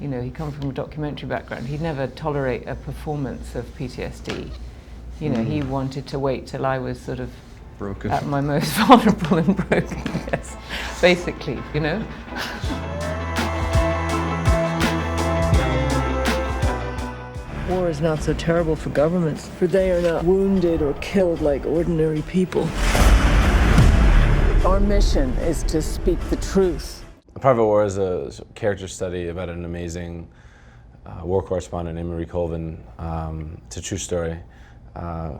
you know, he come from a documentary background. He'd never tolerate a performance of PTSD. You know, he wanted to wait till I was sort of broken, at my most vulnerable and broken, yes, basically, you know. War is not so terrible for governments, for they are not wounded or killed like ordinary people. Our mission is to speak the truth. A Private War is a character study about an amazing war correspondent named Marie Colvin. It's a true story,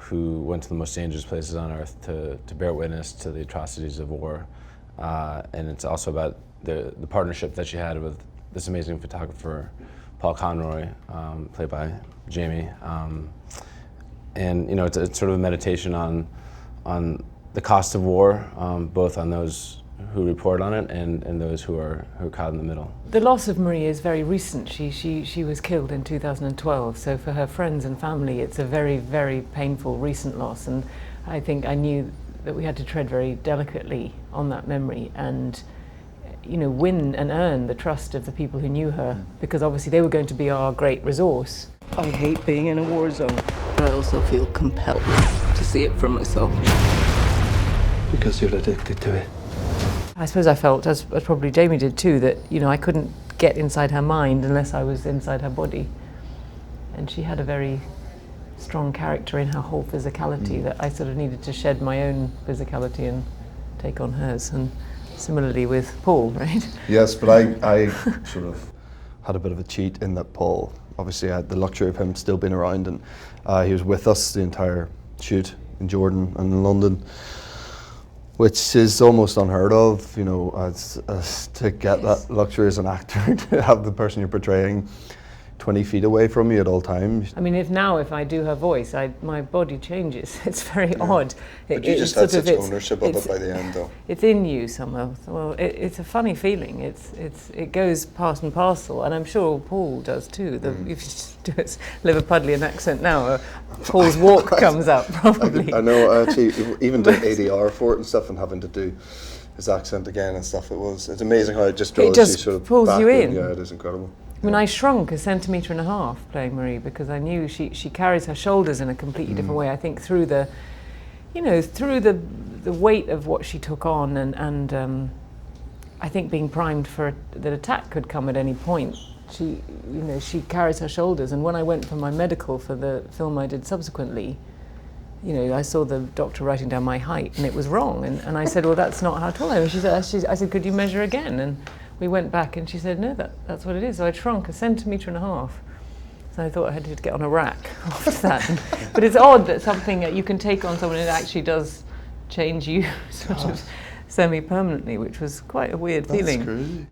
who went to the most dangerous places on earth to bear witness to the atrocities of war. And it's also about the partnership that she had with this amazing photographer, Paul Conroy, played by Jamie. And you know, it's sort of a meditation on the cost of war, both on those who report on it and those who are caught in the middle. The loss of Marie is very recent. She was killed in 2012, so for her friends and family it's a very, very painful recent loss, and I think I knew that we had to tread very delicately on that memory and, you know, win and earn the trust of the people who knew her, because obviously they were going to be our great resource. I hate being in a war zone, but I also feel compelled to see it for myself. because you're addicted to it. I suppose I felt, as probably Jamie did too, that, you know, I couldn't get inside her mind unless I was inside her body. And she had a very strong character in her whole physicality that I sort of needed to shed my own physicality and take on hers. And similarly with Paul, right? Yes, but I sort of had a bit of a cheat in that Paul, obviously I had the luxury of him still being around, and he was with us the entire shoot in Jordan and in London, which is almost unheard of, you know, as to get that luxury as an actor, to have the person you're portraying 20 feet away from you at all times. I mean, if I do her voice, my body changes. It's very odd. But you just had such ownership of it by the end, though. It's in you somehow. Well, it's a funny feeling. It goes part and parcel, and I'm sure Paul does too. If you just do a Liverpudlian accent now, Paul's walk comes up probably. I know, actually, even doing ADR for it and stuff, and having to do his accent again and stuff, it's amazing how it just draws you sort of pulls back you in. Yeah, it is incredible. I mean, I shrunk 1.5 centimeters playing Marie, because I knew she carries her shoulders in a completely different way. I think through the, you know, through the weight of what she took on, and I think being primed for that attack could come at any point. She carries her shoulders. And when I went for my medical for the film I did subsequently, you know, I saw the doctor writing down my height, and it was wrong. And I said, well, that's not how tall I am. I said, could you measure again? And we went back and she said, no, that's what it is. So I'd shrunk 1.5 centimeters. So I thought I had to get on a rack after that. But it's odd that something that you can take on someone, it actually does change you sort of semi-permanently, which was quite a weird feeling. That's crazy.